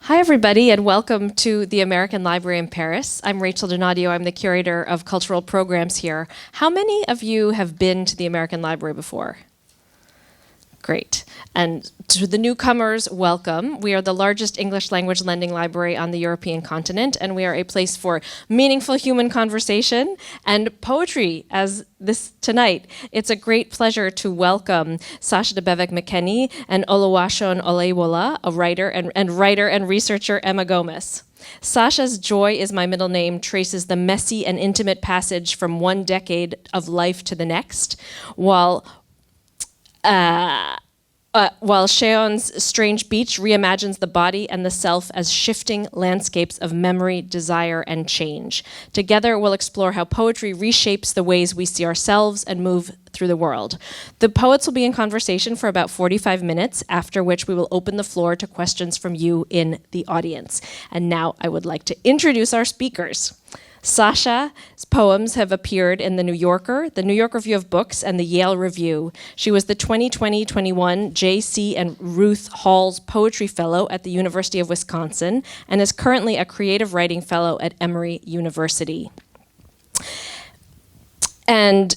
Hi, everybody, and welcome to the American Library in Paris. I'm Rachel Donadio. I'm the curator of cultural programs here. How many of you have been to the American Library before? Great. And to the newcomers, welcome. We are the largest English language lending library on the European continent, and we are a place for meaningful human conversation and poetry, as this tonight. It's a great pleasure to welcome Sasha Debevec-McKenney and Oluwaseun Olayiwola, a writer and researcher Emma Gomis. Sasha's Joy is My Middle Name traces the messy and intimate passage from one decade of life to the next, while Seon's Strange Beach reimagines the body and the self as shifting landscapes of memory, desire, and change. Together, we'll explore how poetry reshapes the ways we see ourselves and move through the world. The poets will be in conversation for about 45 minutes, after which we will open the floor to questions from you in the audience. And now I would like to introduce our speakers. Sasha's poems have appeared in The New Yorker, the New York Review of Books, and the Yale Review. She was the 2020-21 J.C. and Ruth Halls Poetry Fellow at the University of Wisconsin and is currently a creative writing fellow at Emory University. And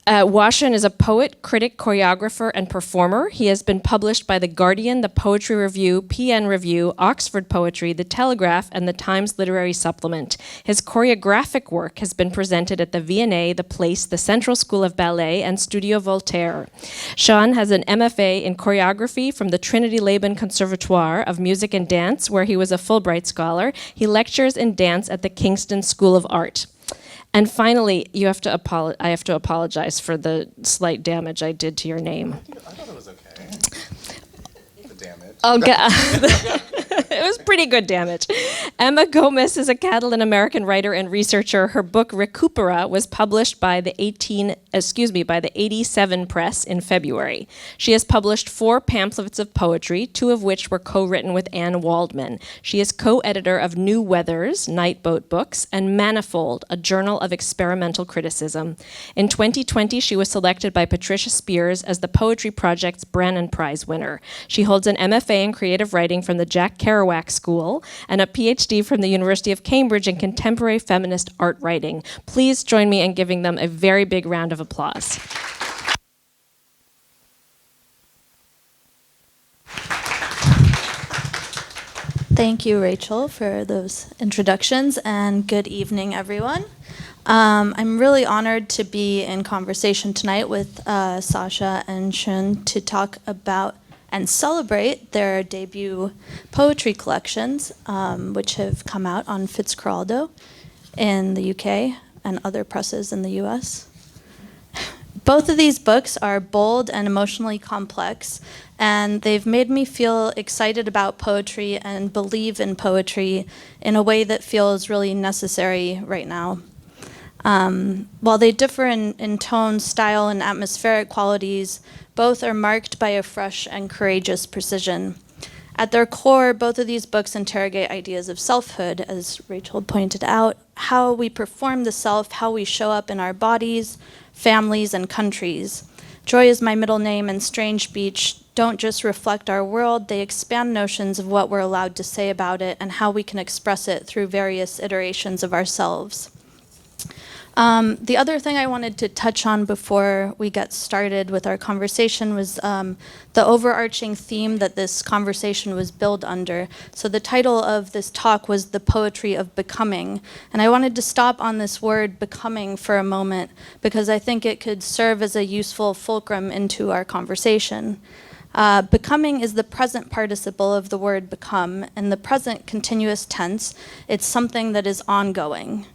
Oluwaseun is a poet, critic, choreographer, and performer. He has been published by The Guardian, The Poetry Review, PN Review, Oxford Poetry, The Telegraph, and The Times Literary Supplement. His choreographic work has been presented at the V&A, The Place, the Central School of Ballet, and Studio Voltaire. Sean has an MFA in choreography from the Trinity Laban Conservatoire of Music and Dance, where he was a Fulbright Scholar. He lectures in dance at the Kingston School of Art. And finally, I have to apologize for the slight damage I did to your name. I thought it was okay. The damage. It was pretty good damage. Emma Gomis is a Catalan-American writer and researcher. Her book Recupera was published by the 87 Press in February. She has published 4 pamphlets of poetry, 2 of which were co-written with Anne Waldman. She is co-editor of New Weathers, Night Boat Books, and Manifold, a journal of experimental criticism. In 2020, she was selected by Patricia Spears as the Poetry Project's Brannon Prize winner. She holds an MFA in creative writing from the Jack Kerouac School and a PhD from the University of Cambridge in contemporary feminist art writing. Please join me in giving them a very big round of applause. Thank you, Rachel, for those introductions, and good evening, everyone. I'm really honored to be in conversation tonight with Sasha and Seun to talk about and celebrate their debut poetry collections, which have come out on Fitzcarraldo in the UK and other presses in the US. Both of these books are bold and emotionally complex, and they've made me feel excited about poetry and believe in poetry in a way that feels really necessary right now. While they differ in tone, style, and atmospheric qualities, both are marked by a fresh and courageous precision. At their core, both of these books interrogate ideas of selfhood, as Rachel pointed out, how we perform the self, how we show up in our bodies, families, and countries. Joy is My Middle Name and Strange Beach don't just reflect our world, they expand notions of what we're allowed to say about it and how we can express it through various iterations of ourselves. The other thing I wanted to touch on before we get started with our conversation was the overarching theme that this conversation was built under. So the title of this talk was The Poetry of Becoming. And I wanted to stop on this word becoming for a moment because I think it could serve as a useful fulcrum into our conversation. Becoming is the present participle of the word become. In the present continuous tense, it's something that is ongoing.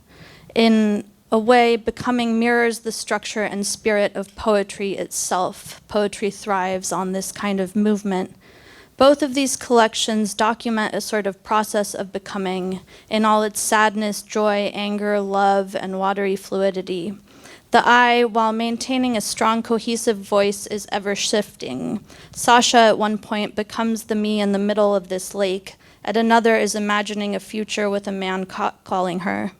In a way, becoming mirrors the structure and spirit of poetry itself. Poetry thrives on this kind of movement. Both of these collections document a sort of process of becoming in all its sadness, joy, anger, love, and watery fluidity. The I, while maintaining a strong, cohesive voice, is ever shifting. Sasha, at one point, becomes the me in the middle of this lake. At another is imagining a future with a man calling her.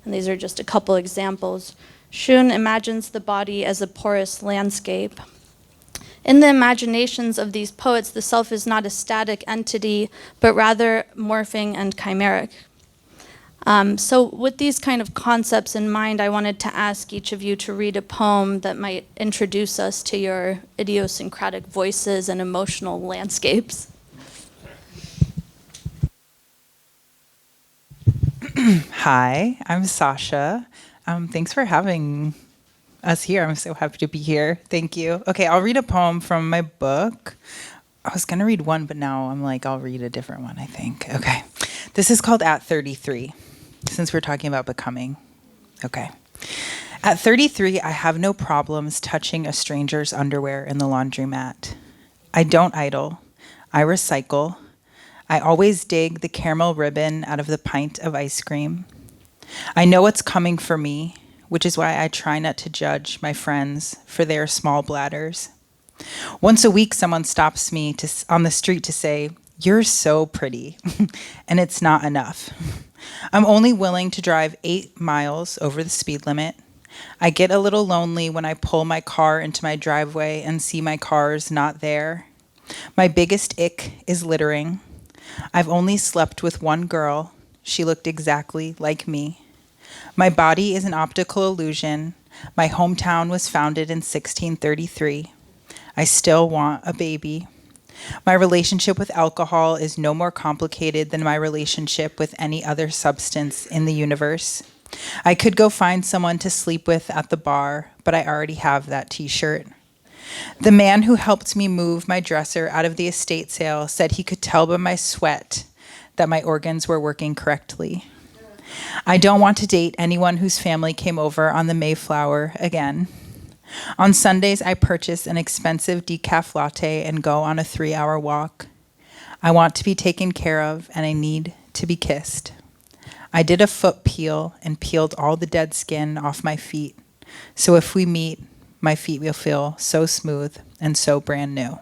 And these are just a couple examples. Seun imagines the body as a porous landscape. In the imaginations of these poets, the self is not a static entity, but rather morphing and chimeric. So with these kind of concepts in mind, I wanted to ask each of you to read a poem that might introduce us to your idiosyncratic voices and emotional landscapes. Hi, I'm Sasha. Thanks for having us here. I'm so happy to be here. Thank you. Okay, I'll read a poem from my book. I was going to read one, but now I'm like, I'll read a different one, I think. Okay. This is called At 33, since we're talking about becoming. Okay. At 33, I have no problems touching a stranger's underwear in the laundromat. I don't idle. I recycle. I always dig the caramel ribbon out of the pint of ice cream. I know what's coming for me, which is why I try not to judge my friends for their small bladders. Once a week, someone stops me on the street to say, "You're so pretty," and it's not enough. I'm only willing to drive 8 miles over the speed limit. I get a little lonely when I pull my car into my driveway and see my car's not there. My biggest ick is littering. I've only slept with one girl. She looked exactly like me. My body is an optical illusion. My hometown was founded in 1633. I still want a baby. My relationship with alcohol is no more complicated than my relationship with any other substance in the universe. I could go find someone to sleep with at the bar, but I already have that t-shirt. The man who helped me move my dresser out of the estate sale said he could tell by my sweat that my organs were working correctly. I don't want to date anyone whose family came over on the Mayflower again. On Sundays, I purchase an expensive decaf latte and go on a 3-hour walk. I want to be taken care of, and I need to be kissed. I did a foot peel and peeled all the dead skin off my feet. So if we meet, my feet will feel so smooth and so brand new.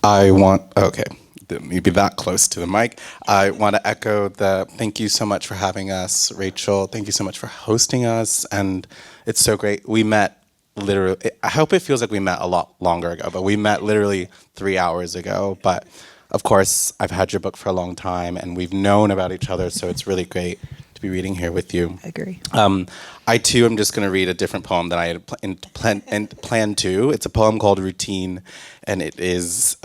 Okay, didn't need to be that close to the mic. I want to echo the thank you so much for having us, Rachel. Thank you so much for hosting us. And it's so great. We met literally, I hope it feels like we met a lot longer ago, but we met literally 3 hours ago. But of course, I've had your book for a long time and we've known about each other, so it's really great to be reading here with you. I agree. I too am just going to read a different poem that I had planned to. It's a poem called Routine, and it is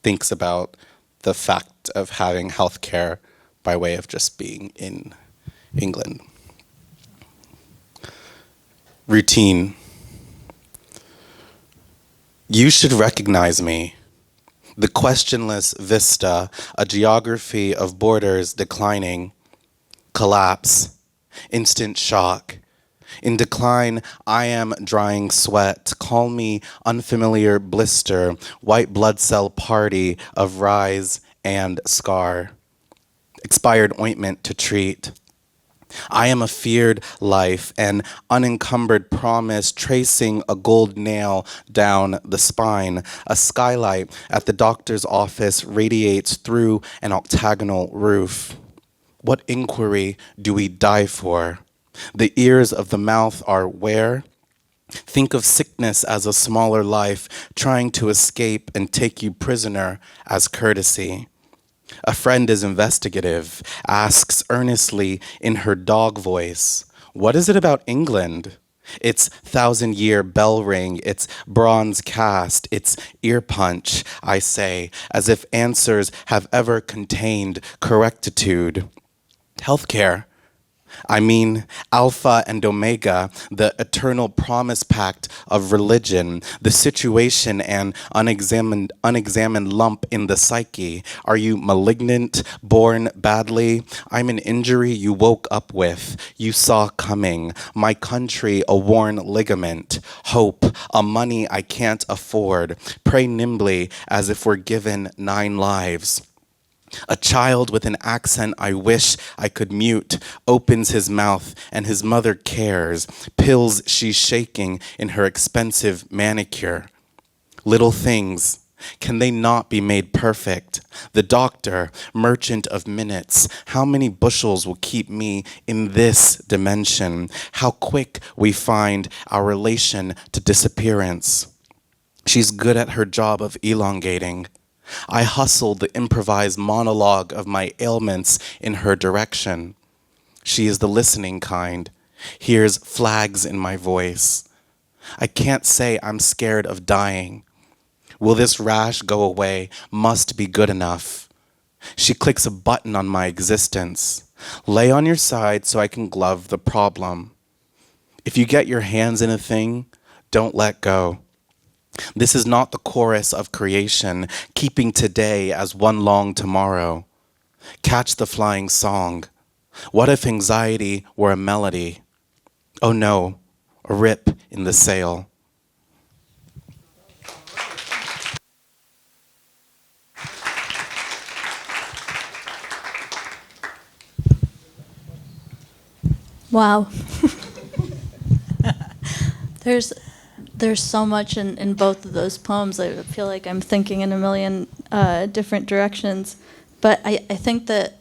thinks about the fact of having healthcare by way of just being in England. Routine. You should recognize me. The questionless vista, a geography of borders declining, collapse, instant shock. In decline, I am drying sweat. Call me unfamiliar blister, white blood cell party of rise and scar. Expired ointment to treat. I am a feared life, an unencumbered promise tracing a gold nail down the spine. A skylight at the doctor's office radiates through an octagonal roof. What inquiry do we die for? The ears of the mouth are where? Think of sickness as a smaller life trying to escape and take you prisoner as courtesy. A friend is investigative, asks earnestly in her dog voice, what is it about England? Its 1,000-year bell ring, its bronze cast, its ear punch, I say, as if answers have ever contained correctitude. Healthcare. I mean, Alpha and Omega, the eternal promise pact of religion, the situation and unexamined lump in the psyche. Are you malignant, born badly? I'm an injury you woke up with, you saw coming. My country, a worn ligament. Hope, a money I can't afford. Pray nimbly as if we're given 9 lives. A child with an accent I wish I could mute opens his mouth and his mother cares, pills she's shaking in her expensive manicure. Little things, Can they not be made perfect? The doctor, merchant of minutes, how many bushels will keep me in this dimension? How quick we find our relation to disappearance. She's good at her job of elongating. I hustle the improvised monologue of my ailments in her direction. She is the listening kind, hears flags in my voice. I can't say I'm scared of dying. Will this rash go away? Must be good enough. She clicks a button on my existence. Lay on your side so I can glove the problem. If you get your hands in a thing, don't let go. This is not the chorus of creation, keeping today as one long tomorrow. Catch the flying song. What if anxiety were a melody? Oh no, a rip in the sail. Wow. There's so much in both of those poems. I feel like I'm thinking in a million different directions. But I think that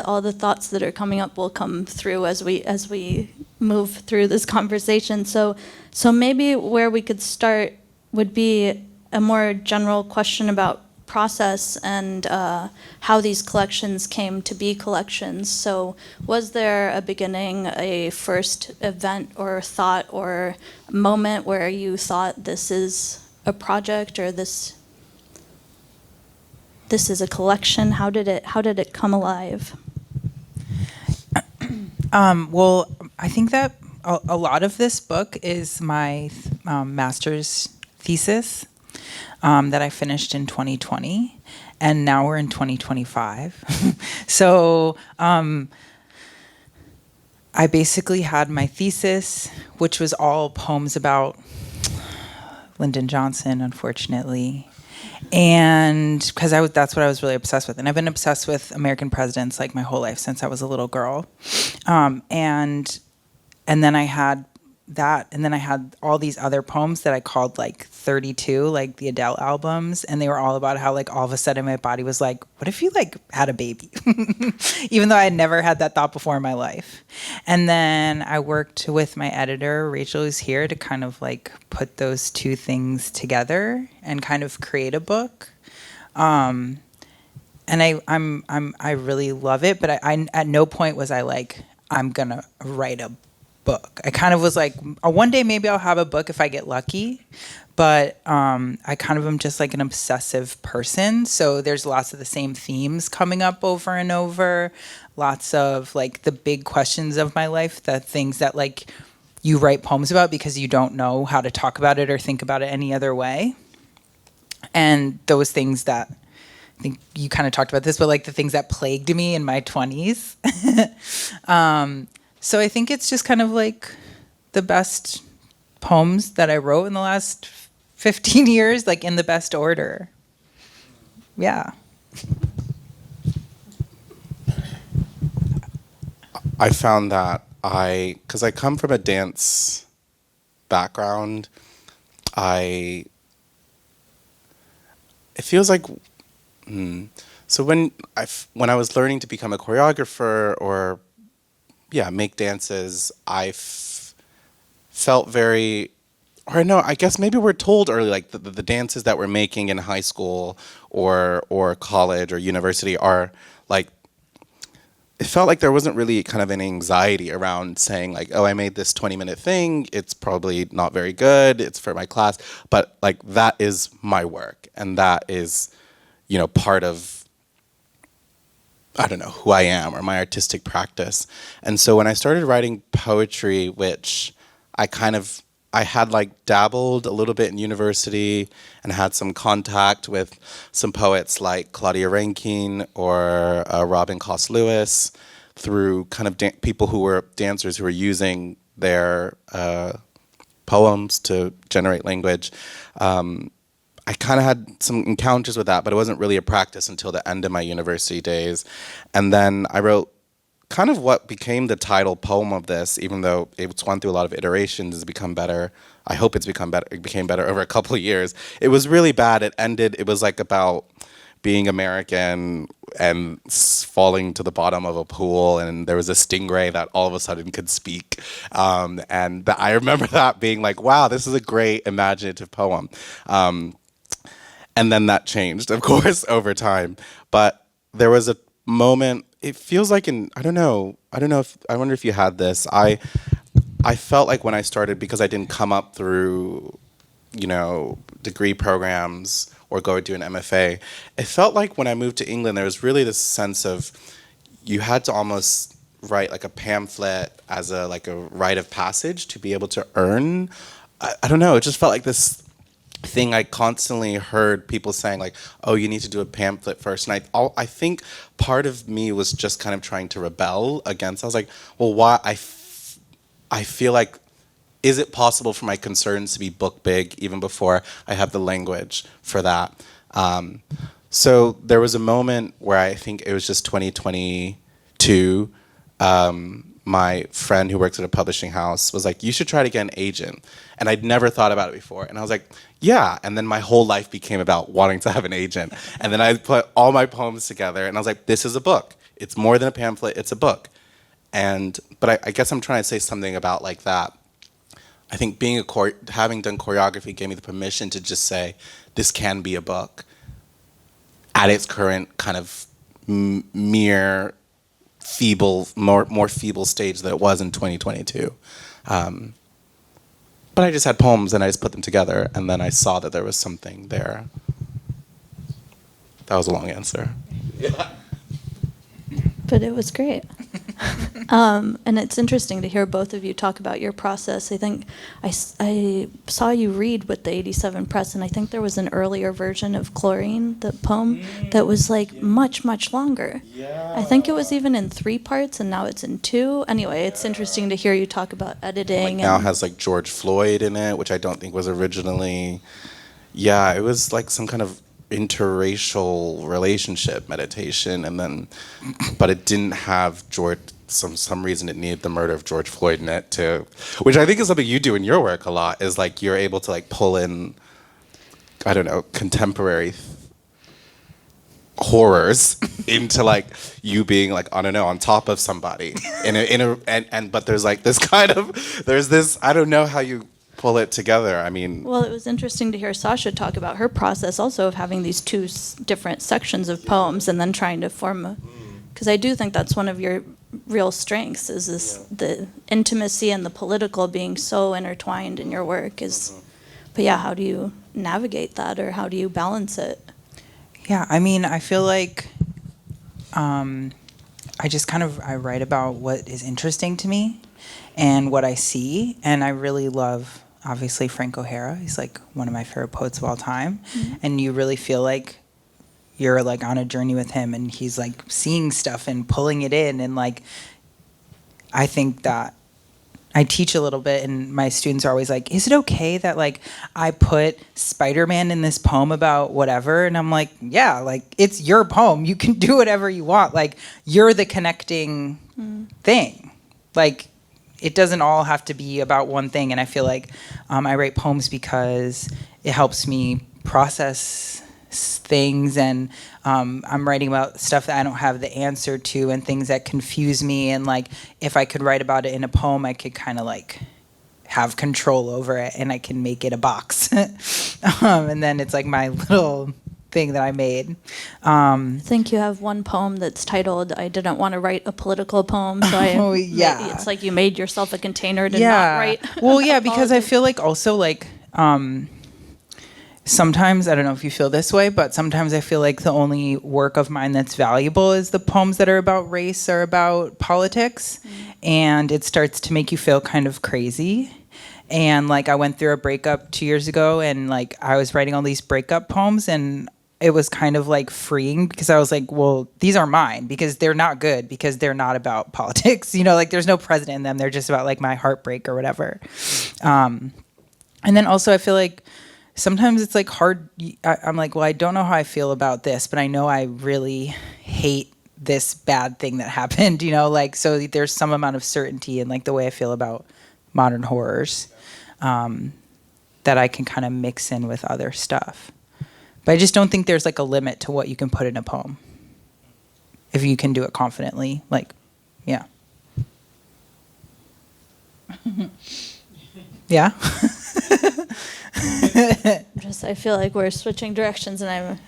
all the thoughts that are coming up will come through as we move through this conversation. So maybe where we could start would be a more general question about process and how these collections came to be collections. So was there a beginning, a first event or thought or moment where you thought this is a project or this is a collection? How did it come alive? Well, I think that a lot of this book is my master's thesis that I finished in 2020, and now we're in 2025. So I basically had my thesis, which was all poems about Lyndon Johnson, unfortunately. And because that's what I was really obsessed with. And I've been obsessed with American presidents like my whole life since I was a little girl. And then I had that, and then I had all these other poems that I called like 32, like the Adele albums, and they were all about how like all of a sudden my body was like, what if you like had a baby? Even though I had never had that thought before in my life. And then I worked with my editor, Rachel, who's here, to kind of like put those two things together and kind of create a book. And I really love it, but I at no point was I like, I'm gonna write a book. I kind of was like, one day maybe I'll have a book if I get lucky, but I kind of am just like an obsessive person. So there's lots of the same themes coming up over and over, lots of like the big questions of my life, the things that like you write poems about because you don't know how to talk about it or think about it any other way. And those things that, I think you kind of talked about this, but like the things that plagued me in my 20s. So I think it's just kind of like the best poems that I wrote in the last 15 years, like in the best order. Yeah. I found that because I come from a dance background, it feels like, so when I was learning to become a choreographer or make dances, I felt very, or no, I guess maybe we're told early, like the dances that we're making in high school or college or university are like, it felt like there wasn't really kind of any anxiety around saying like, oh, I made this 20-minute thing, it's probably not very good, it's for my class, but like that is my work, and that is, part of, I don't know, who I am or my artistic practice. And so when I started writing poetry, which I had like dabbled a little bit in university and had some contact with some poets like Claudia Rankine or Robin Cost-Lewis through kind of people who were dancers who were using their poems to generate language. I kind of had some encounters with that, but it wasn't really a practice until the end of my university days. And then I wrote kind of what became the title poem of this, even though it's gone through a lot of iterations, has become better I hope it's become better. It became better over a couple of years. It was really bad. It ended. It was like about being American and falling to the bottom of a pool, and there was a stingray that all of a sudden could speak. I remember that being like, wow, this is a great imaginative poem. And then that changed, of course, over time. But there was a moment, it feels like I wonder if you had this. I felt like when I started, because I didn't come up through, degree programs or go do an MFA, it felt like when I moved to England, there was really this sense of you had to almost write like a pamphlet as a rite of passage to be able to earn. I don't know, it just felt like this thing I constantly heard people saying, like, oh, you need to do a pamphlet first. And I think part of me was just kind of trying to rebel against. I was like, well, why? I feel like, is it possible for my concerns to be book big even before I have the language for that? So there was a moment where I think it was just 2022. My friend who works at a publishing house was like, you should try to get an agent. And I'd never thought about it before. And I was like, yeah. And then my whole life became about wanting to have an agent. And then I put all my poems together and I was like, this is a book. It's more than a pamphlet, it's a book. But I guess I'm trying to say something about like that. I think having done choreography gave me the permission to just say, this can be a book at its current kind of mere feeble, more feeble stage that it was in 2022. But I just had poems and I just put them together, and then I saw that there was something there. That was a long answer. Yeah. But it was great. And it's interesting to hear both of you talk about your process. I think I saw you read with the 87 Press, and I think there was an earlier version of Chlorine, the poem, that was like much, much longer. Yeah. I think it was even in 3 parts, and now it's in 2. Anyway, it's interesting to hear you talk about editing. Now has like George Floyd in it, which I don't think was originally. Yeah, it was like some kind of interracial relationship meditation, but it didn't have George. Some reason it needed the murder of George Floyd in it too, which I think is something you do in your work a lot. Is like you're able to like pull in, I don't know, contemporary horrors into like you being like, I don't know, on top of somebody but there's like this kind of I don't know how you pull it together. I mean, well, it was interesting to hear Sasha talk about her process also of having these 2 different sections of poems and then trying to form because I do think that's one of your real strengths is the intimacy and the political being so intertwined in your work but yeah, how do you navigate that, or how do you balance it? Yeah, I mean, I feel like I write about what is interesting to me and what I see, and I really love, obviously, Frank O'Hara. He's like one of my favorite poets of all time, and you really feel like you're like on a journey with him, and he's like seeing stuff and pulling it in, and like I think that I teach a little bit, and my students are always like, is it okay that like I put Spider-Man in this poem about whatever? And I'm like, yeah, like it's your poem, you can do whatever you want, like you're the connecting thing, like it doesn't all have to be about one thing. And I feel like I write poems because it helps me process things, and I'm writing about stuff that I don't have the answer to and things that confuse me, and like if I could write about it in a poem, I could kind of like have control over it and I can make it a box. And then it's like my little thing that I made. I think you have one poem that's titled I didn't want to write a political poem, so it's like you made yourself a container to not write. Well, yeah, because I feel like also like sometimes, I don't know if you feel this way, but sometimes I feel like the only work of mine that's valuable is the poems that are about race or about politics. And it starts to make you feel kind of crazy. And like I went through a breakup 2 years ago, and like I was writing all these breakup poems, and it was kind of like freeing because I was like, well, these are mine because they're not good, because they're not about politics. Like there's no president in them. They're just about like my heartbreak or whatever. And then also I feel like sometimes it's like hard. I'm like, well, I don't know how I feel about this, but I know I really hate this bad thing that happened, like, so there's some amount of certainty in like the way I feel about modern horrors. that I can kind of mix in with other stuff. But I just don't think there's like a limit to what you can put in a poem. If you can do it confidently, like, yeah. Yeah? I feel like we're switching directions and I'm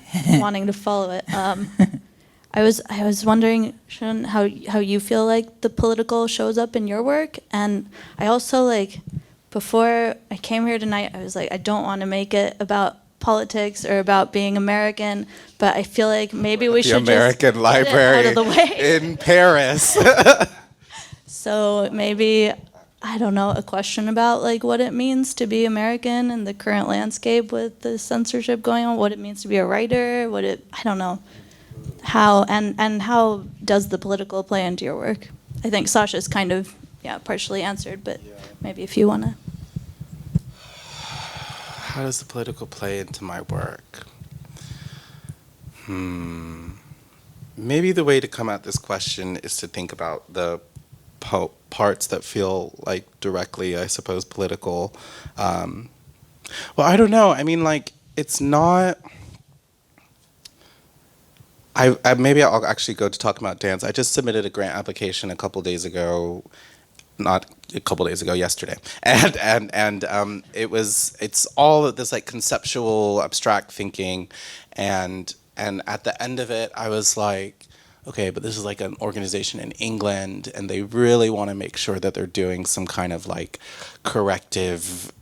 wanting to follow it. I was wondering, Shun, how you feel like the political shows up in your work. And I also, like, before I came here tonight, I was like, I don't want to make it about politics or about being American, but I feel like maybe we should American just Library get it out of the way. in Paris. So maybe, I don't know, a question about like what it means to be American in the current landscape with the censorship going on, what it means to be a writer, I don't know. How and how does the political play into your work? I think Sasha's kind of partially answered, but maybe if you want to. How does the political play into my work? Maybe the way to come at this question is to think about the parts that feel like directly, I suppose, political. Well, I don't know. I mean, like, it's not. Maybe I'll actually go to talk about dance. I just submitted a grant application a couple days ago, not a couple days ago, yesterday, and it's all of this like conceptual, abstract thinking, and at the end of it, I was like, okay, but this is like an organization in England, and they really want to make sure that they're doing some kind of like corrective.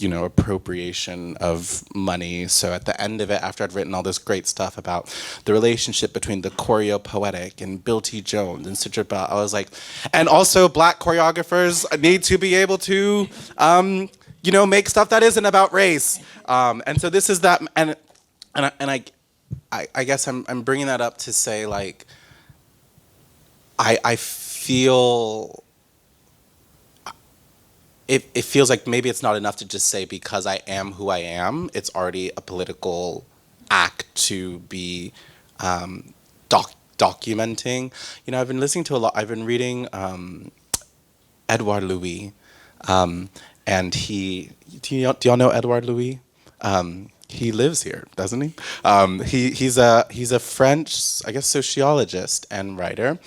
Appropriation of money. So at the end of it, after I'd written all this great stuff about the relationship between the choreo-poetic and Bill T. Jones and Sidra Bell, I was like, and also black choreographers need to be able to, make stuff that isn't about race. And so this is that, and I guess I'm bringing that up to say, like, I feel. It feels like maybe it's not enough to just say because I am who I am. It's already a political act to be documenting. I've been listening to a lot. I've been reading Edouard Louis, and do y'all know Edouard Louis? He lives here, doesn't he? He's a French, I guess, sociologist and writer.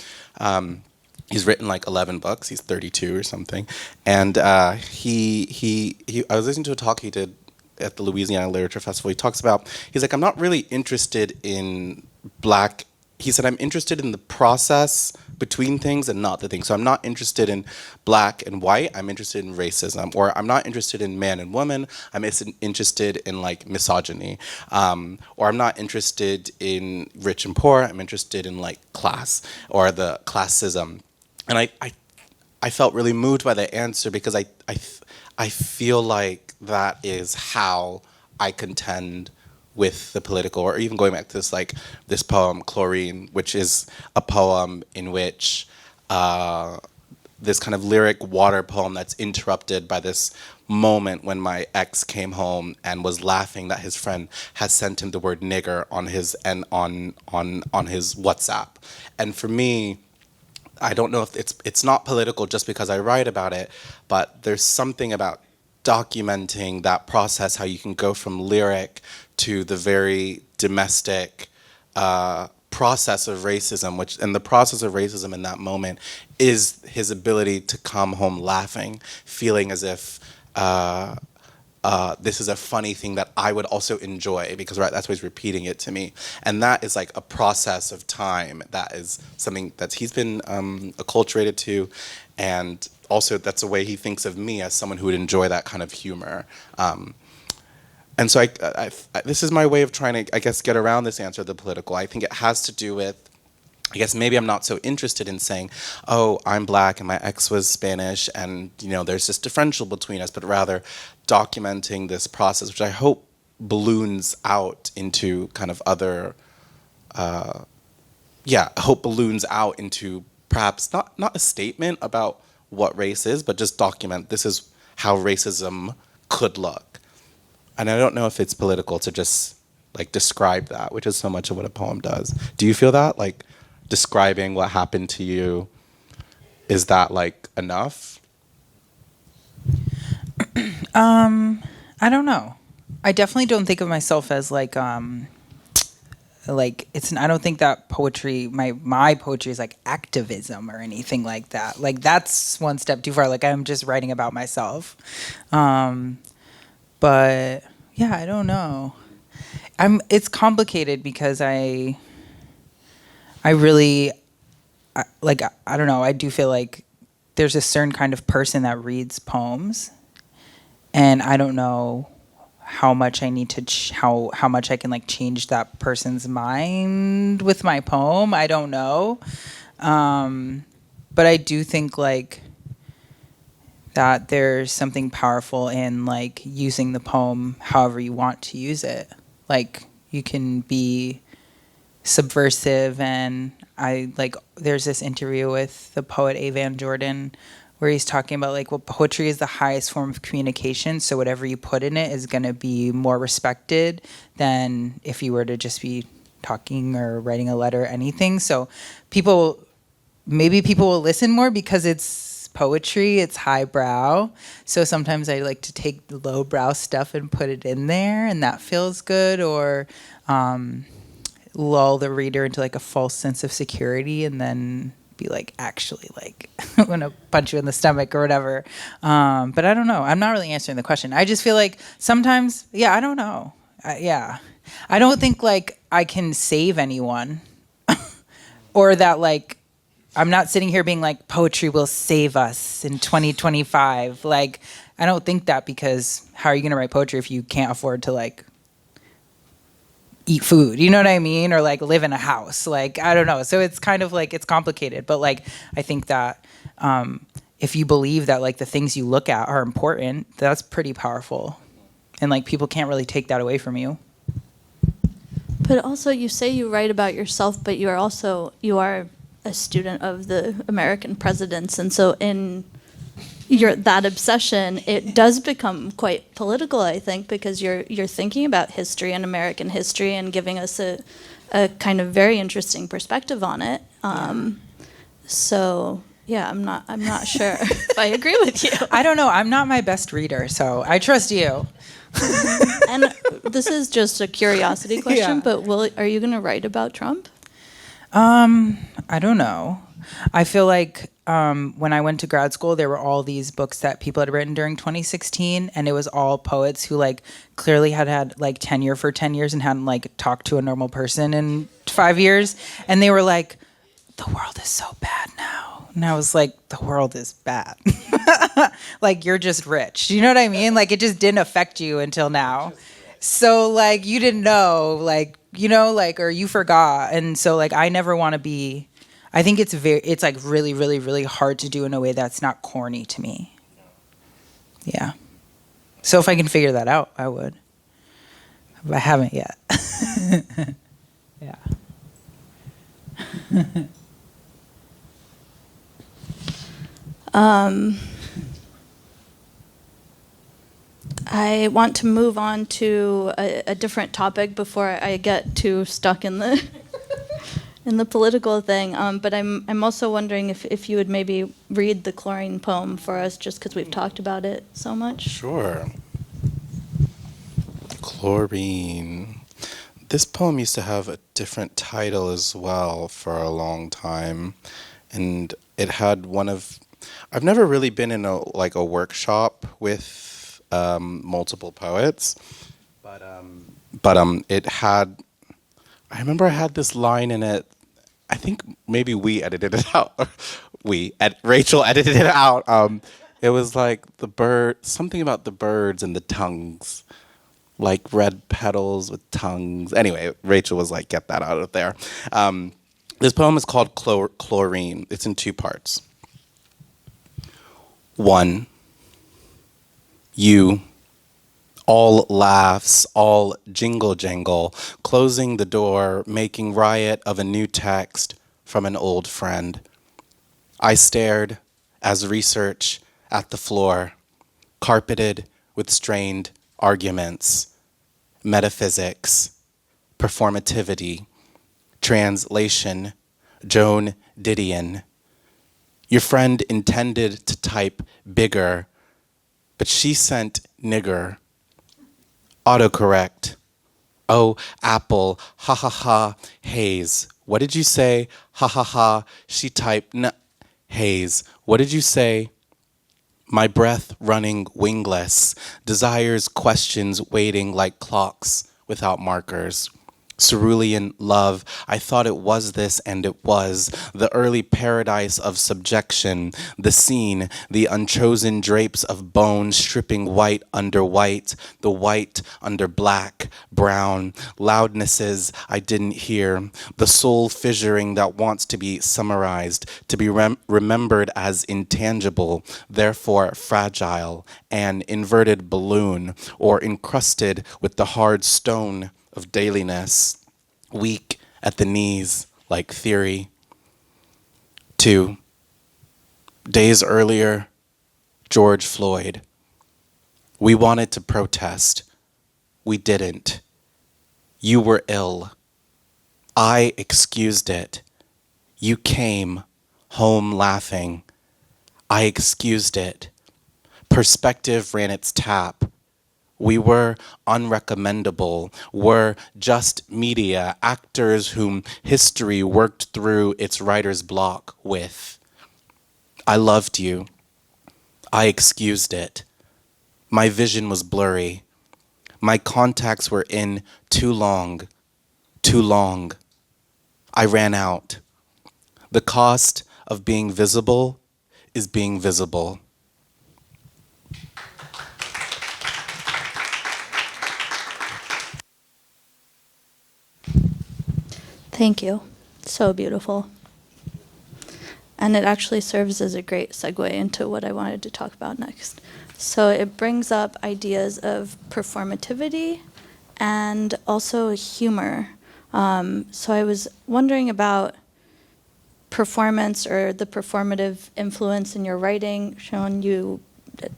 He's written like 11 books. He's 32 or something, and I was listening to a talk he did at the Louisiana Literature Festival. He's like, I'm not really interested in black. He said, I'm interested in the process between things and not the thing. So I'm not interested in black and white. I'm interested in racism, or I'm not interested in man and woman. I'm interested in like misogyny, or I'm not interested in rich and poor. I'm interested in like class or the classism. And I felt really moved by that answer because I feel like that is how I contend with the political, or even going back to this poem Chlorine, which is a poem in which this kind of lyric water poem that's interrupted by this moment when my ex came home and was laughing that his friend has sent him the word nigger on his WhatsApp. And for me, I don't know if it's not political just because I write about it, but there's something about documenting that process, how you can go from lyric to the very domestic process of racism, and the process of racism in that moment is his ability to come home laughing, feeling as if this is a funny thing that I would also enjoy, because that's why he's repeating it to me. And that is like a process of time. That is something that he's been acculturated to, and also that's a way he thinks of me as someone who would enjoy that kind of humor. And so this is my way of trying to, I guess, get around this answer of the political. I think it has to do with, I guess maybe I'm not so interested in saying, oh, I'm black and my ex was Spanish and, there's this differential between us, but rather documenting this process, which I hope balloons out into kind of other, I hope balloons out into perhaps not a statement about what race is, but just document this is how racism could look. And I don't know if it's political to just like describe that, which is so much of what a poem does. Do you feel that? Like describing what happened to you, is that like enough? I don't know. I definitely don't think of myself as like it's. I don't think that poetry, my poetry is like activism or anything like that. Like that's one step too far. Like I'm just writing about myself. But yeah, I don't know. It's complicated because I really I don't know. I do feel like there's a certain kind of person that reads poems, and I don't know how much I need to how much I can like change that person's mind with my poem. I don't know, but I do think like that there's something powerful in like using the poem however you want to use it. Like you can be subversive, and I like there's this interview with the poet A. Van Jordan where he's talking about like, well, poetry is the highest form of communication, so whatever you put in it is going to be more respected than if you were to just be talking or writing a letter or anything. So maybe people will listen more because it's poetry, it's highbrow. So sometimes I like to take the lowbrow stuff and put it in there, and that feels good, or lull the reader into like a false sense of security and then be like, actually, like, I'm going to punch you in the stomach or whatever. But I don't know. I'm not really answering the question. I just feel like sometimes, yeah, I don't know. I don't think like I can save anyone or that like, I'm not sitting here being like, poetry will save us in 2025. Like, I don't think that, because how are you going to write poetry if you can't afford to like eat food, you know what I mean? Or like live in a house. Like, I don't know. So it's kind of like, it's complicated. But like, I think that if you believe that like the things you look at are important, that's pretty powerful. And like people can't really take that away from you. But also you say you write about yourself, but you are a student of the American presidents. And so in that obsession, it does become quite political, I think, because you're thinking about history and American history and giving us a kind of very interesting perspective on it. So yeah, I'm not sure if I agree with you. I don't know. I'm not my best reader, so I trust you. And this is just a curiosity question, but are you going to write about Trump? I don't know. I feel like when I went to grad school, there were all these books that people had written during 2016, and it was all poets who like clearly had like tenure for 10 years and hadn't like talked to a normal person in 5 years. And they were like, the world is so bad now. And I was like, the world is bad. Like, you're just rich. You know what I mean? Like, it just didn't affect you until now. So like, you didn't know, like, you know, like, or you forgot. And so like, I never want to be, I think it's like really, really, really hard to do in a way that's not corny to me. Yeah. So if I can figure that out, I would. But I haven't yet. Yeah. I want to move on to a different topic before I get too stuck in the in the political thing. But I'm also wondering if you would maybe read the chlorine poem for us, just because we've talked about it so much. Sure. Chlorine. This poem used to have a different title as well for a long time, and it had one of. I've never really been in a workshop with multiple poets, but it had. I remember I had this line in it. I think maybe we edited it out. Rachel edited it out. It was like something about the birds and the tongues, like red petals with tongues. Anyway, Rachel was like, get that out of there. This poem is called Chlorine. It's in 2 parts. 1, you, all laughs, all jingle jangle, closing the door, making riot of a new text from an old friend. I stared as research at the floor, carpeted with strained arguments, metaphysics, performativity, translation, Joan Didion. Your friend intended to type bigger, but she sent nigger. Autocorrect. Oh, apple, ha ha ha, haze. What did you say? Ha ha ha. She typed haze. What did you say? My breath running wingless, desires, questions waiting like clocks without markers. Cerulean love, I thought it was this, and it was. The early paradise of subjection, the scene, the unchosen drapes of bone stripping white under white, the white under black, brown, loudnesses I didn't hear, the soul fissuring that wants to be summarized, to be remembered as intangible, therefore fragile, an inverted balloon, or encrusted with the hard stone of dailiness, weak at the knees like theory. 2 days earlier, George Floyd. We wanted to protest. We didn't. You were ill. I excused it. You came home laughing. I excused it. Perspective ran its tap. We were unrecommendable, were just media, actors whom history worked through its writer's block with. I loved you. I excused it. My vision was blurry. My contacts were in too long, too long. I ran out. The cost of being visible is being visible. Thank you. So beautiful. And it actually serves as a great segue into what I wanted to talk about next. So it brings up ideas of performativity and also humor. So I was wondering about performance or the performative influence in your writing. Shown you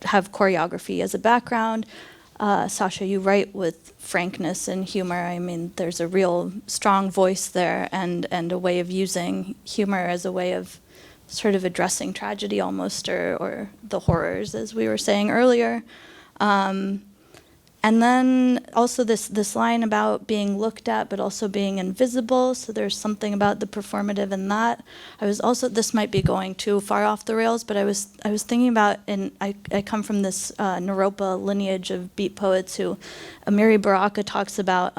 have choreography as a background. Sasha, you write with frankness and humor. I mean, there's a real strong voice there and a way of using humor as a way of sort of addressing tragedy almost, or the horrors, as we were saying earlier. And then also this line about being looked at but also being invisible. So there's something about the performative in that. I was also, this might be going too far off the rails, but I was thinking about, and I come from this Naropa lineage of beat poets who Amiri Baraka talks about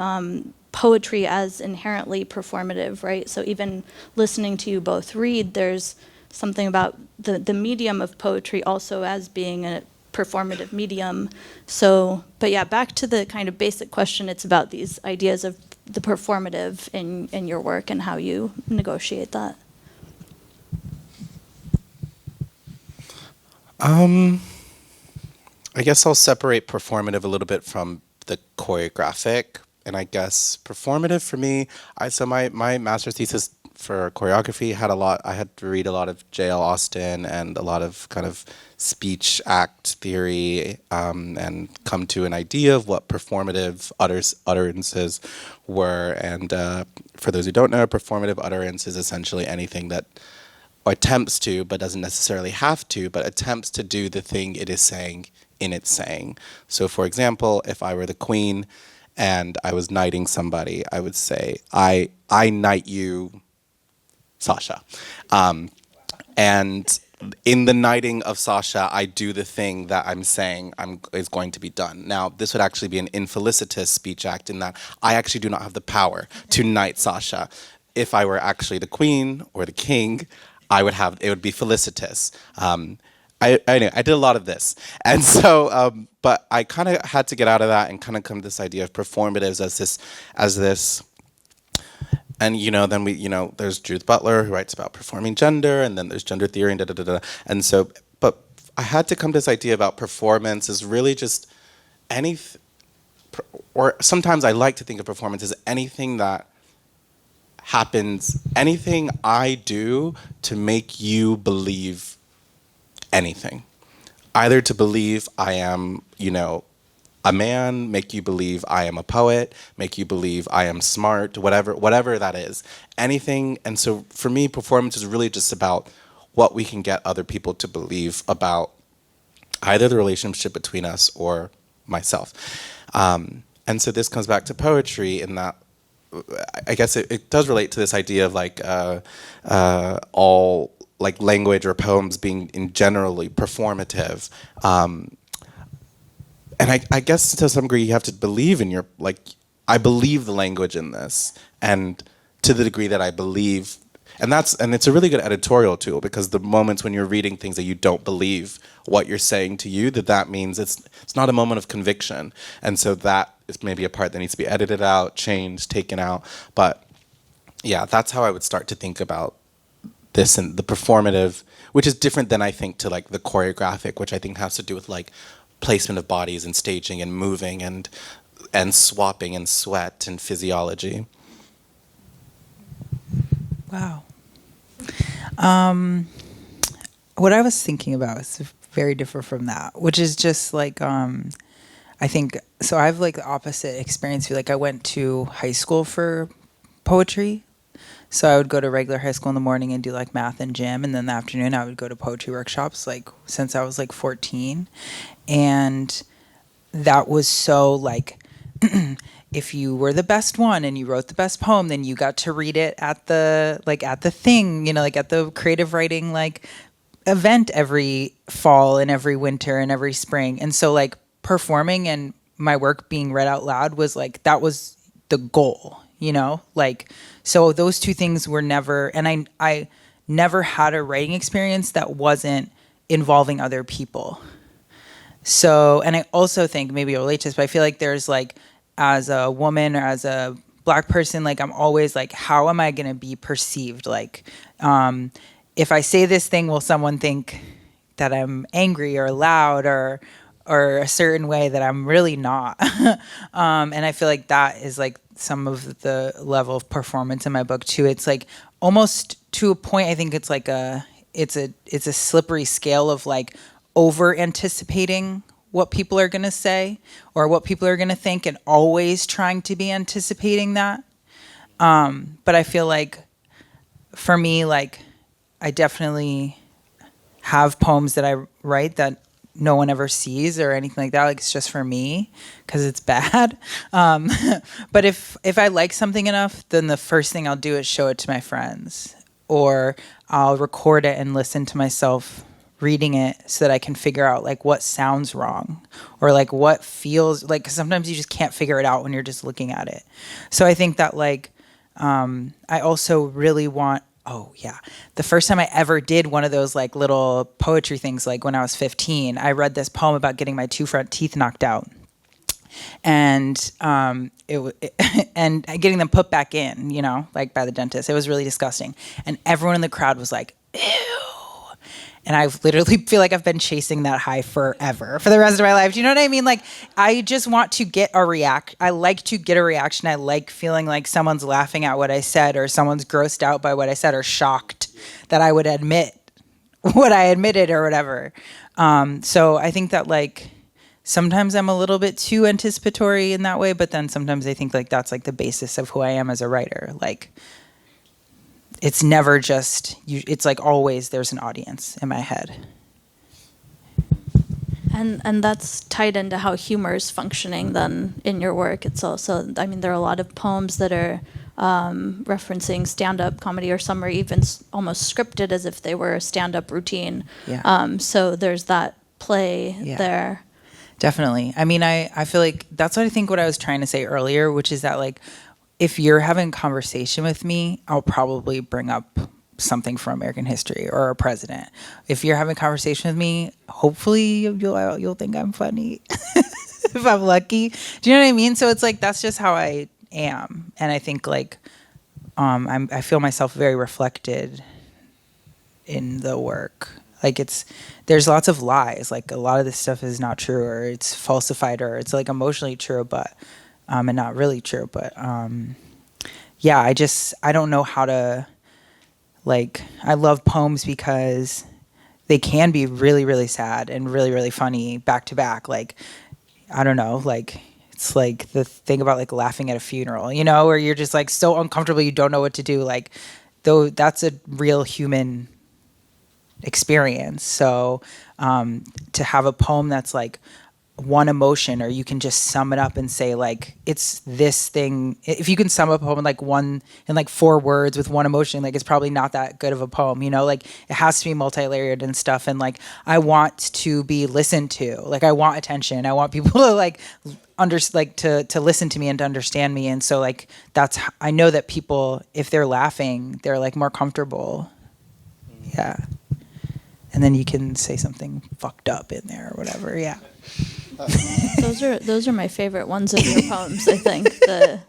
poetry as inherently performative, right? So even listening to you both read, there's something about the medium of poetry also as being a performative medium. So, but yeah, back to the kind of basic question, it's about these ideas of the performative in your work and how you negotiate that. I guess I'll separate performative a little bit from the choreographic. And I guess performative for me, so my master's thesis for choreography I had to read a lot of J.L. Austin and a lot of kind of speech act theory, and come to an idea of what performative utterances were. And for those who don't know, performative utterance is essentially anything that attempts to, but doesn't necessarily have to, but attempts to do the thing it is saying in its saying. So for example, if I were the queen and I was knighting somebody, I would say, I knight you, Sasha. And in the knighting of Sasha, I do the thing that I'm saying is going to be done. Now, this would actually be an infelicitous speech act in that I actually do not have the power to knight Sasha. If I were actually the queen or the king, it would be felicitous. I did a lot of this. And so, but I kind of had to get out of that and kind of come to this idea of performatives as this. And, then there's Judith Butler who writes about performing gender, and then there's gender theory and da-da-da-da. And so, but I had to come to this idea about performance as really just or sometimes I like to think of performance as anything that happens, anything I do to make you believe anything. Either to believe I am, a man, make you believe I am a poet, make you believe I am smart, whatever that is. Anything. And so for me, performance is really just about what we can get other people to believe about either the relationship between us or myself. And so this comes back to poetry in that I guess it does relate to this idea of like all like language or poems being in generally performative. And I guess to some degree you have to believe in your, like, I believe the language in this, and to the degree that I believe, and it's a really good editorial tool, because the moments when you're reading things that you don't believe what you're saying to you, that means it's not a moment of conviction, and so that is maybe a part that needs to be edited out, changed, taken out. But yeah, that's how I would start to think about this, and the performative, which is different than I think to like the choreographic, which I think has to do with like placement of bodies and staging and moving and swapping and sweat and physiology. Wow. What I was thinking about is very different from that, which is just like, I think, so I have like the opposite experience. Like I went to high school for poetry. So I would go to regular high school in the morning and do like math and gym. And then in the afternoon I would go to poetry workshops like since I was like 14. And that was so like, if you were the best one and you wrote the best poem, then you got to read it at the thing, you know, like at the creative writing, like event every fall and every winter and every spring. And so like performing and my work being read out loud was like, that was the goal, you know, like, so those two things were never, and I never had a writing experience that wasn't involving other people. So, and I also think, maybe I'll relate to this, but I feel like there's like, as a woman or as a Black person, like I'm always like, how am I going to be perceived? Like, if I say this thing, will someone think that I'm angry or loud or a certain way that I'm really not? And I feel like that is like some of the level of performance in my book too. It's like almost to a point, I think it's like it's a slippery scale of like over anticipating what people are going to say or what people are going to think, and always trying to be anticipating that. But I feel like for me, like I definitely have poems that I write that no one ever sees or anything like that. Like it's just for me because it's bad. But if I like something enough, then the first thing I'll do is show it to my friends, or I'll record it and listen to myself reading it so that I can figure out like what sounds wrong or like what feels like, 'cause sometimes you just can't figure it out when you're just looking at it. So I think that like, I also really want, the first time I ever did one of those like little poetry things, like when I was 15, I read this poem about getting my 2 front teeth knocked out. And and getting them put back in, you know, like by the dentist. It was really disgusting. And everyone in the crowd was like, ew. And I literally feel like I've been chasing that high forever, for the rest of my life. Do you know what I mean? Like, I just want to get a reaction. I like to get a reaction. I like feeling like someone's laughing at what I said, or someone's grossed out by what I said, or shocked that I would admit what I admitted or whatever. So I think that like, sometimes I'm a little bit too anticipatory in that way, but then sometimes I think like that's like the basis of who I am as a writer. Like, it's never just you. It's like always there's an audience in my head. And that's tied into how humor is functioning then in your work. It's also, I mean, there are a lot of poems that are referencing stand-up comedy, or some are even almost scripted as if they were a stand-up routine. Yeah. So there's that play there. Definitely. I mean, I feel like that's what I think what I was trying to say earlier, which is that like, if you're having a conversation with me, I'll probably bring up something from American history or a president. If you're having a conversation with me, hopefully you'll think I'm funny if I'm lucky. Do you know what I mean? So it's like, that's just how I am. And I think like, I feel myself very reflected in the work. Like there's lots of lies. Like a lot of this stuff is not true, or it's falsified, or it's like emotionally true, but and not really true. But yeah, I don't know how to, like, I love poems because they can be really, really sad and really, really funny back to back. Like, I don't know, like it's like the thing about like laughing at a funeral, you know, where you're just like so uncomfortable you don't know what to do. Like, though that's a real human experience. So to have a poem that's like one emotion, or you can just sum it up and say like it's this thing. If you can sum up a poem in like 4 words with one emotion, like it's probably not that good of a poem, you know. Like it has to be multi-layered and stuff. And like I want to be listened to. Like I want attention. I want people to like to listen to me and to understand me. And so like I know that people, if they're laughing, they're like more comfortable. Yeah. And then you can say something fucked up in there or whatever. Yeah. Those are my favorite ones of your poems, I think. The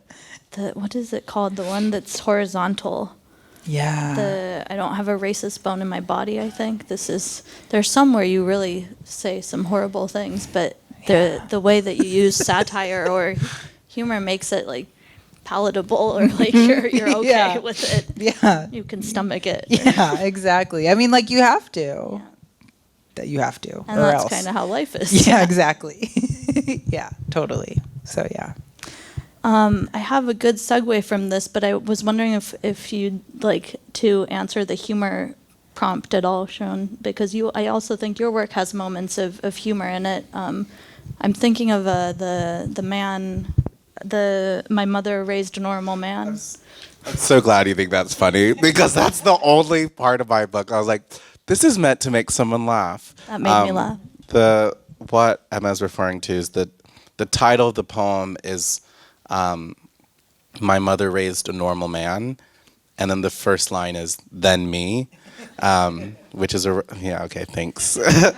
what is it called? The one that's horizontal. Yeah. I don't have a racist bone in my body, I think. There's some where you really say some horrible things, but the way that you use satire or humor makes it like palatable, or like you're okay with it. Yeah. You can stomach it. Yeah, exactly. I mean, like you have to. Yeah. That you have to, and or that's else. kind of how life is. Yeah, exactly. Yeah, totally. So yeah. I have a good segue from this, but I was wondering if you'd like to answer the humor prompt at all, Sean, because I also think your work has moments of humor in it. I'm thinking of the man, my mother raised a normal man. I'm so glad you think that's funny, because that's the only part of my book I was like, this is meant to make someone laugh. That made me laugh. What Emma's referring to is the title of the poem is My Mother Raised a Normal Man, and then the first line is then me, which is okay, thanks. It's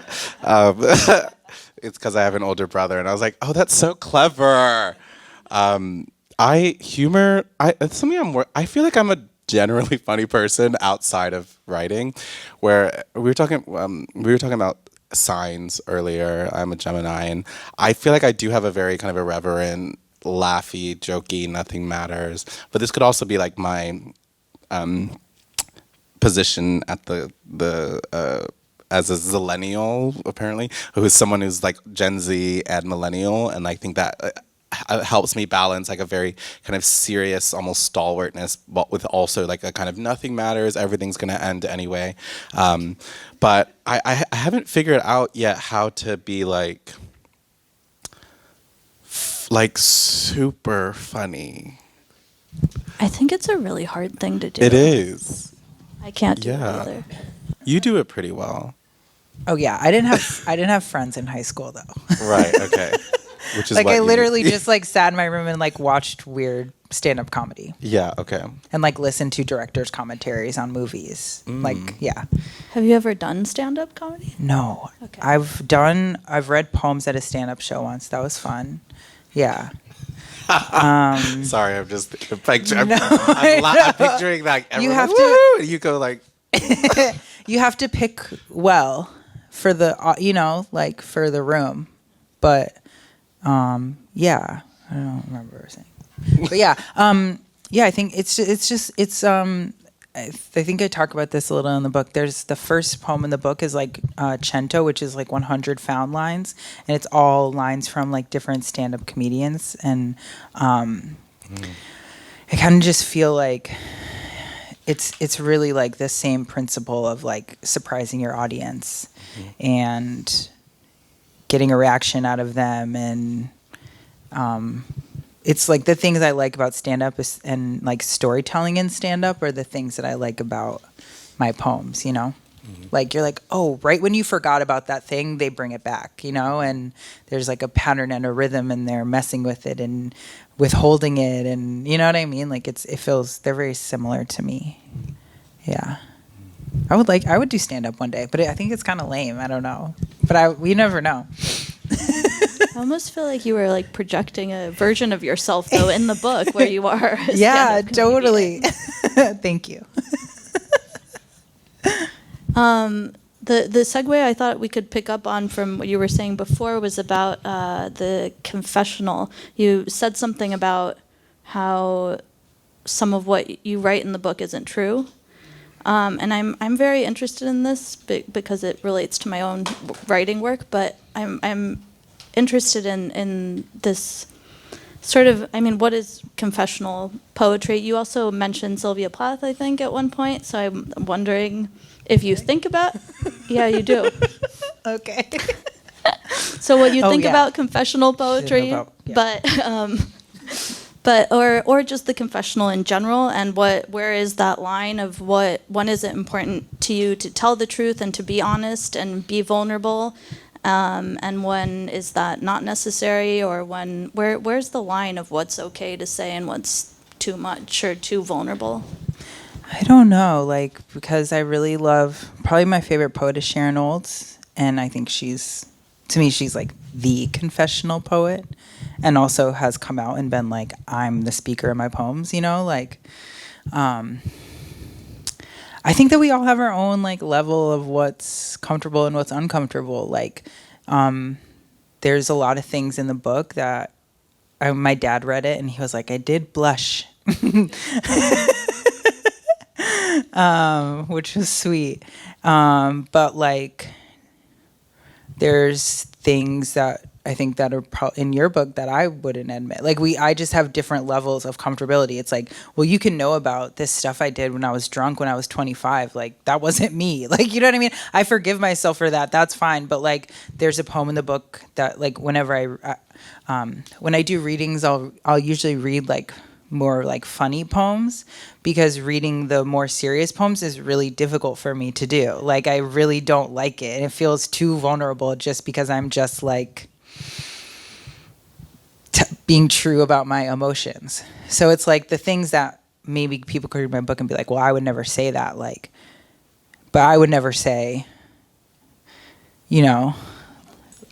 because I have an older brother, and I was like, oh, that's so clever. It's something I feel like I'm a generally funny person outside of writing, where we were talking about signs earlier. I'm a Gemini, and I feel like I do have a very kind of irreverent, laughy, jokey, nothing matters. But this could also be like my position at the as a zillennial, apparently, who is someone who's like Gen Z and millennial, and I think that helps me balance like a very kind of serious, almost stalwartness, but with also like a kind of nothing matters, everything's gonna end anyway. But I haven't figured out yet how to be like super funny. I think it's a really hard thing to do. It is. I can't do it either. You do it pretty well. Oh yeah, I didn't have friends in high school though. Right. Okay. Which is like what I you literally need. just like sat in my room and like watched weird stand-up comedy. Yeah. Okay. And like listened to directors' commentaries on movies. Like yeah. Have you ever done stand-up comedy? No. Okay. I've read poems at a stand-up show once. That was fun. Yeah. Sorry, I'm just picturing. I'm picturing like everyone. You have like, to- woo, and you go like. You have to pick well for the like for the room, but yeah, I don't remember what I was saying, but yeah, I think it's I think I talk about this a little in the book. There's the first poem in the book is like Cento, which is like 100 found lines, and it's all lines from like different stand-up comedians, and I kind of just feel like it's really like the same principle of like surprising your audience and getting a reaction out of them, and it's like the things I like about stand-up and like storytelling in stand-up are the things that I like about my poems, you know? Like you're like, oh, right when you forgot about that thing, they bring it back, you know? And there's like a pattern and a rhythm, and they're messing with it and withholding it, and you know what I mean? Like they're very similar to me. Yeah. I would do stand-up one day, but I think it's kind of lame. I don't know. But we never know. I almost feel like you were like projecting a version of yourself though in the book where you are. Yeah, totally. Thank you. The segue I thought we could pick up on from what you were saying before was about the confessional. You said something about how some of what you write in the book isn't true. And I'm very interested in this because it relates to my own writing work, but I'm interested in this sort of, I mean, what is confessional poetry? You also mentioned Sylvia Plath, I think, at one point. So I'm wondering if you think about, yeah, you do. Okay. So what you Oh, think yeah. about confessional poetry, About- yeah. but or just the confessional in general, and where is that line of when is it important to you to tell the truth and to be honest and be vulnerable, and when is that not necessary, or where's the line of what's okay to say and what's too much or too vulnerable? I don't know, like, because I really love, probably my favorite poet is Sharon Olds, and I think to me, she's like the confessional poet, and also has come out and been like, I'm the speaker in my poems, like, I think that we all have our own like level of what's comfortable and what's uncomfortable. Like, there's a lot of things in the book that my dad read it and he was like, I did blush. Which was sweet. But like, there's things that I think that are in your book that I wouldn't admit. Like I just have different levels of comfortability. It's like, well, you can know about this stuff I did when I was drunk when I was 25. Like that wasn't me. Like, you know what I mean? I forgive myself for that. That's fine. But like, there's a poem in the book that like whenever when I do readings, I'll usually read like more like funny poems, because reading the more serious poems is really difficult for me to do. Like I really don't like it, and it feels too vulnerable just because I'm just like being true about my emotions. So it's like the things that maybe people could read my book and be like, well, I would never say that, like, but I would never say,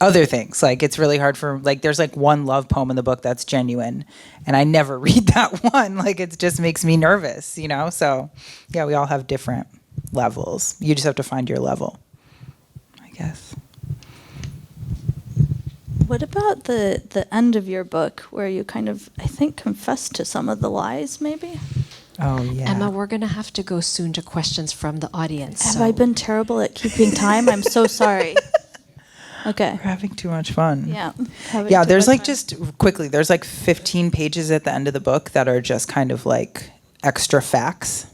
other things. Like it's really hard for, like, there's like one love poem in the book that's genuine, and I never read that one. Like it just makes me nervous, So yeah, we all have different levels. You just have to find your level, I guess. What about the end of your book where you kind of, I think, confess to some of the lies, maybe? Oh, yeah. Emma, we're going to have to go soon to questions from the audience. Have I been terrible at keeping time? I'm so sorry. Okay. We're having too much fun. Yeah. Yeah, there's like just quickly, there's like 15 pages at the end of the book that are just kind of like extra facts.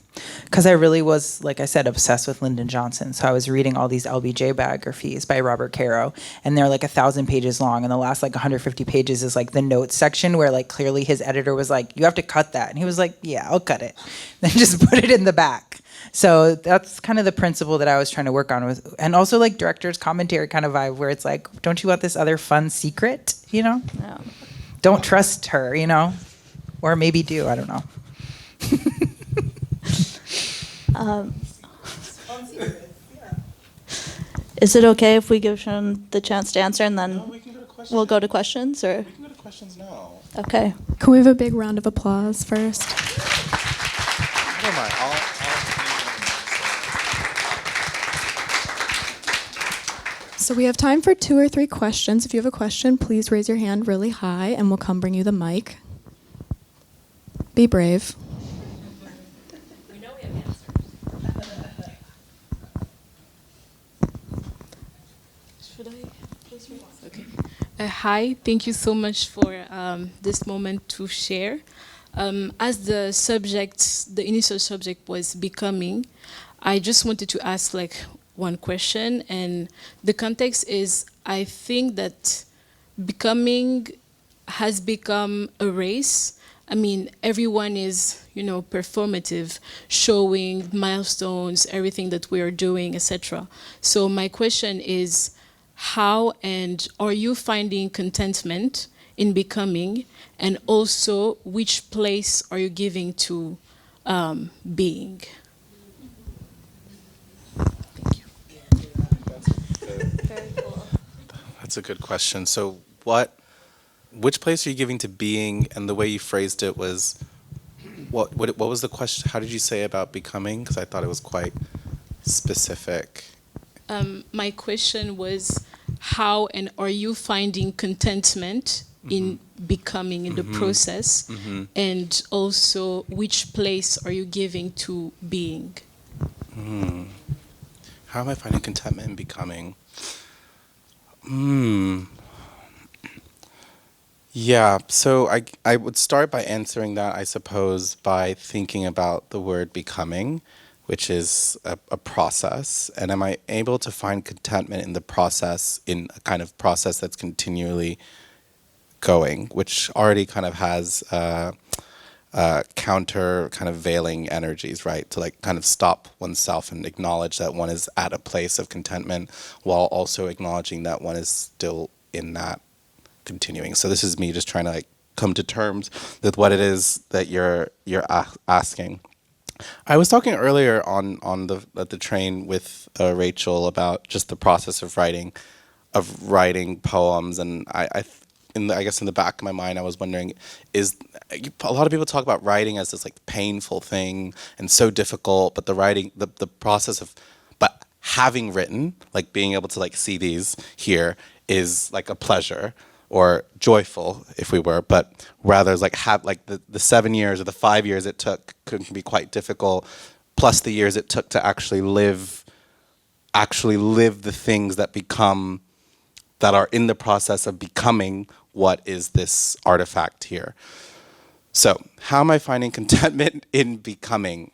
Because I really was, like I said, obsessed with Lyndon Johnson. So I was reading all these LBJ biographies by Robert Caro, and they're like 1,000 pages long. And the last like 150 pages is like the notes section where like clearly his editor was like, you have to cut that. And he was like, yeah, I'll cut it. Then just put it in the back. So that's kind of the principle that I was trying to work on with. And also like director's commentary kind of vibe where it's like, don't you want this other fun secret, Yeah. Don't trust her, Or maybe do, I don't know. Is it okay if we give Sean the chance to answer and then We can go to questions. we'll go to questions? Or We can go to questions now. okay. Can we have a big round of applause first? I don't mind. So we have time for 2 or 3 questions. If you have a question, please raise your hand really high and we'll come bring you the mic. Be brave. We know we have answers. Should I? Okay. Hi, thank you so much for this moment to share. As the initial subject was becoming, I just wanted to ask like one question, and the context is I think that becoming has become a race. I mean, everyone is, performative, showing milestones, everything that we are doing, etc. So my question is, how and are you finding contentment in becoming, and also which place are you giving to being? Thank you. Very cool. That's a good question. So which place are you giving to being? And the way you phrased it was, what was the question? How did you say about becoming? Because I thought it was quite specific. My question was, how and are you finding contentment in becoming, in the process, and also which place are you giving to being? How am I finding contentment in becoming? Yeah, so I would start by answering that, I suppose, by thinking about the word becoming, which is a process. And am I able to find contentment in the process, in a kind of process that's continually going, which already kind of has counter kind of veiling energies, right? To like kind of stop oneself and acknowledge that one is at a place of contentment while also acknowledging that one is still in that continuing. So this is me just trying to like come to terms with what it is that you're asking. I was talking earlier on the at the train with Rachel about just the process of writing poems, and I guess in the back of my mind I was wondering, is a lot of people talk about writing as this like painful thing and so difficult, but the writing the process of but having written, like being able to like see these here is like a pleasure or joyful if we were, but rather it's like have like the 7 years or the 5 years it took can be quite difficult, plus the years it took to actually live the things that become that are in the process of becoming what is this artifact here. So how am I finding contentment in becoming?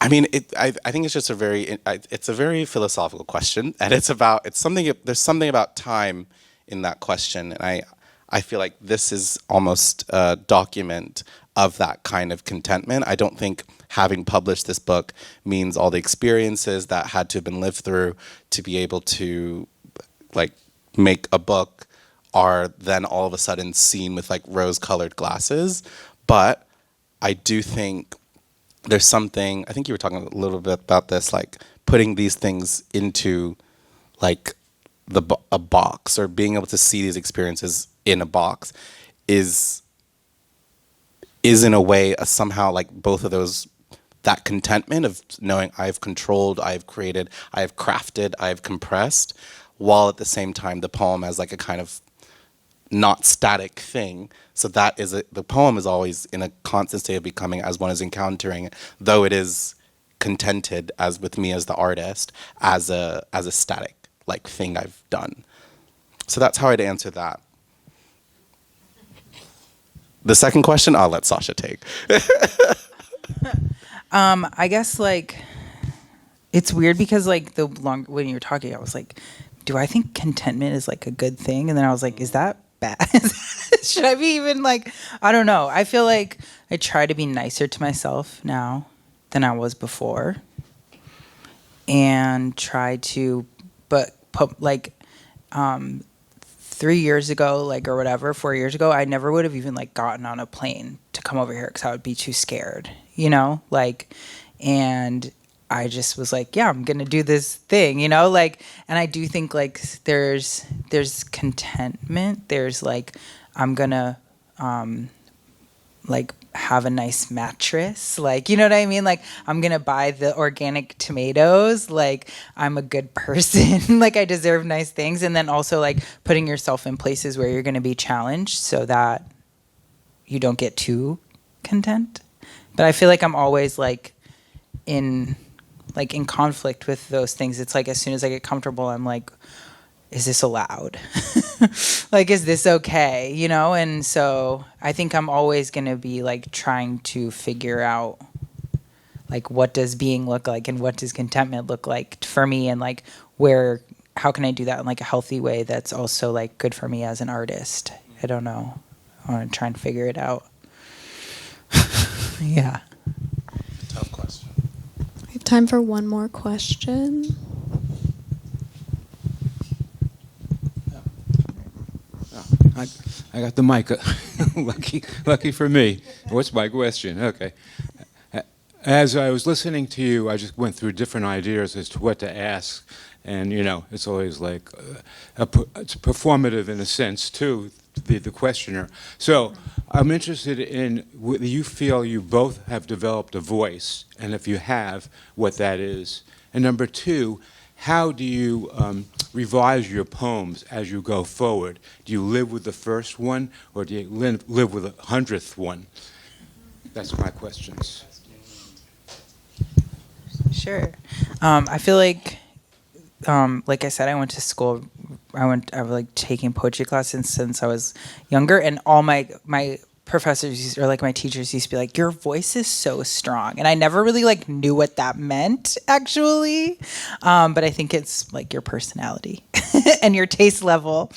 I mean, I think it's just it's a very philosophical question, and there's something about time in that question, and I feel like this is almost a document of that kind of contentment. I don't think having published this book means all the experiences that had to have been lived through to be able to like make a book are then all of a sudden seen with like rose-colored glasses, but I do think there's something, I think you were talking a little bit about this, like putting these things into like a box, or being able to see these experiences in a box is in a way somehow like both of those, that contentment of knowing I've controlled, I've created, I've crafted, I've compressed, while at the same time the poem as like a kind of not static thing. So that is the poem is always in a constant state of becoming as one is encountering it, though it is contented as with me as the artist as a static like thing I've done. So that's how I'd answer that. The second question I'll let Sasha take. I guess like it's weird because like when you were talking, I was like, do I think contentment is like a good thing? And then I was like, is that bad? Should I be even like, I don't know. I feel like I try to be nicer to myself now than I was before, and try to, but like 3 years ago, like, or whatever, 4 years ago, I never would have even like gotten on a plane to come over here because I would be too scared, you know, like, and I just was like, yeah, I'm gonna do this thing, you know, like, and I do think like there's contentment. There's like, I'm gonna like have a nice mattress, like, you know what I mean? Like, I'm gonna buy the organic tomatoes. Like, I'm a good person. Like, I deserve nice things. And then also like putting yourself in places where you're gonna be challenged so that you don't get too content. But I feel like I'm always like in conflict with those things. It's like as soon as I get comfortable, I'm like, is this allowed? Like, is this okay? You know? And so I think I'm always going to be like trying to figure out like what does being look like and what does contentment look like for me, and like how can I do that in like a healthy way that's also like good for me as an artist? I don't know. I want to try and figure it out. Yeah. Tough question. We have time for one more question. I got the mic. Lucky for me. What's my question? Okay. As I was listening to you, I just went through different ideas as to what to ask, and you know, it's always like it's performative in a sense too, the questioner. So I'm interested in whether you feel you both have developed a voice, and if you have, what that is. And number two, how do you revise your poems as you go forward? Do you live with the first one, or do you live with 100th one? That's my questions. Sure. I feel like I said, I went to school I was like taking poetry classes since I was younger, and all my professors or like my teachers used to be like, your voice is so strong, and I never really like knew what that meant actually, but I think it's like your personality and your taste level,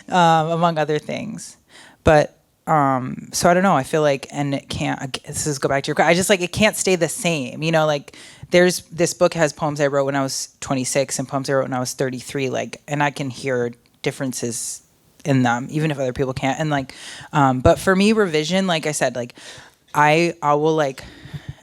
among other things. But so I don't know, I feel like, and it can't, this is go back to your, I just like, it can't stay the same, you know, like there's, this book has poems I wrote when I was 26 and poems I wrote when I was 33, like, and I can hear differences in them, even if other people can't. And like, but for me, revision, like I said, like I will like,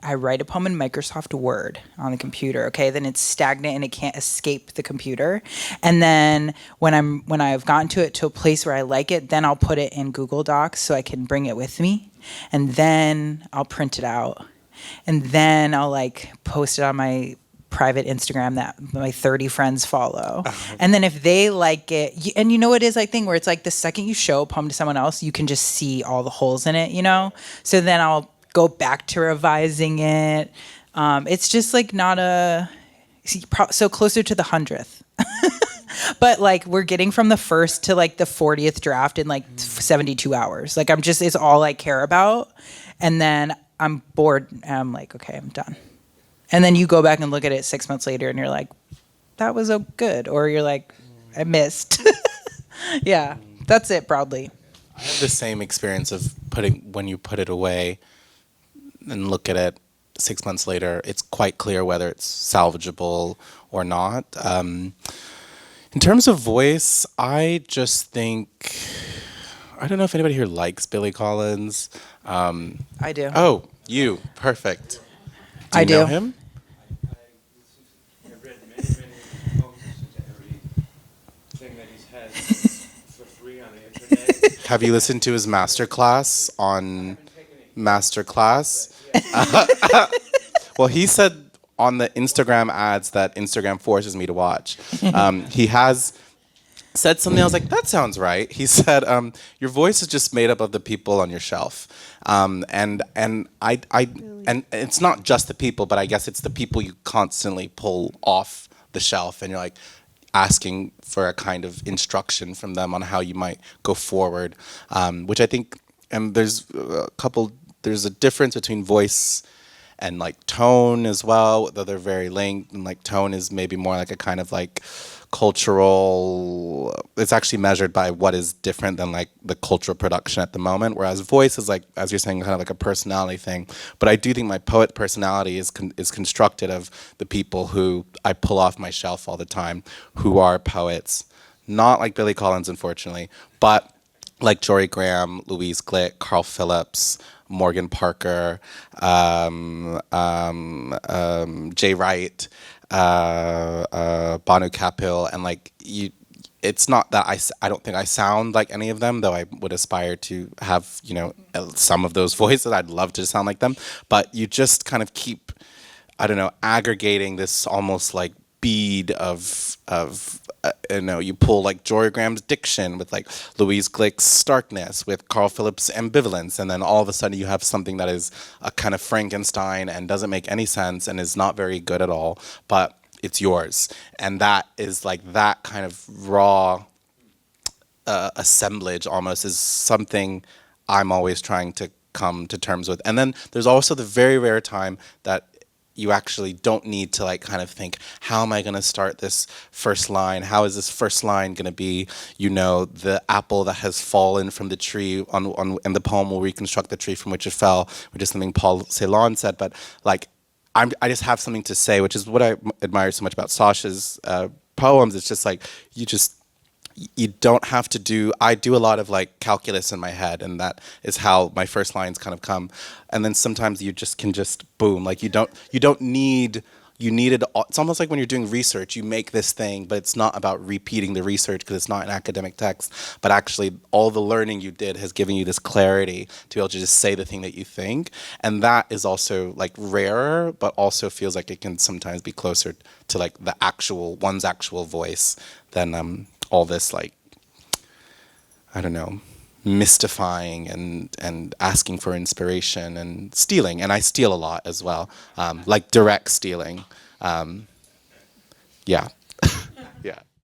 I write a poem in Microsoft Word on the computer. Okay. Then it's stagnant and it can't escape the computer. And then when I've gotten to it to a place where I like it, then I'll put it in Google Docs so I can bring it with me. And then I'll print it out. And then I'll like post it on my private Instagram that my 30 friends follow. And then if they like it, and you know what it is, like thing where it's like the second you show a poem to someone else, you can just see all the holes in it, you know? So then I'll go back to revising it. It's just like not so closer to the 100th. But like we're getting from the first to like the 40th draft in like 72 hours. Like it's all I care about. And then I'm bored and I'm like, okay, I'm done. And then you go back and look at it 6 months later and you're like, that was so good. Or you're like, I missed. Yeah, that's it broadly. I have the same experience of when you put it away and look at it 6 months later, it's quite clear whether it's salvageable or not. In terms of voice, I just think, I don't know if anybody here likes Billy Collins. I do. Oh, you. Perfect. I you do. know him? I've read many poems to every thing that he's had for free on the internet. Have you listened to his masterclass on Masterclass? Well, he said on the Instagram ads that Instagram forces me to watch. He has said something, I was like, that sounds right. He said, your voice is just made up of the people on your shelf. And it's not just the people, but I guess it's the people you constantly pull off the shelf, and you're like asking for a kind of instruction from them on how you might go forward, which I think, and there's a difference between voice and like tone as well, though they're very linked, and like tone is maybe more like a kind of like cultural, it's actually measured by what is different than like the cultural production at the moment, whereas voice is like, as you're saying, kind of like a personality thing. But I do think my poet personality is constructed of the people who I pull off my shelf all the time, who are poets, not like Billy Collins, unfortunately, but like Jory Graham, Louise Glick, Carl Phillips, Morgan Parker, Jay Wright, Banu Kapil, and like you, it's not that I don't think I sound like any of them, though I would aspire to have, you know, some of those voices. I'd love to sound like them, but you just kind of keep, I don't know, aggregating this almost like bead of you know, you pull like Jory Graham's diction with like Louise Glick's starkness, with Carl Phillips' ambivalence, and then all of a sudden you have something that is a kind of Frankenstein and doesn't make any sense and is not very good at all, but it's yours. And that is like, that kind of raw assemblage almost is something I'm always trying to come to terms with. And then there's also the very rare time that you actually don't need to like kind of think, how am I going to start this first line? How is this first line going to be, you know, the apple that has fallen from the tree and the poem will reconstruct the tree from which it fell, which is something Paul Celan said. But like, I just have something to say, which is what I admire so much about Sasha's poems. It's just like, you don't have to do, I do a lot of like calculus in my head, and that is how my first lines kind of come. And then sometimes you just can just boom, like you don't need, you needed, it's almost like when you're doing research, you make this thing, but it's not about repeating the research because it's not an academic text, but actually all the learning you did has given you this clarity to be able to just say the thing that you think. And that is also like rarer, but also feels like it can sometimes be closer to like the actual, one's actual voice than all this like, I don't know, mystifying and asking for inspiration and stealing. And I steal a lot as well, like direct stealing. Yeah.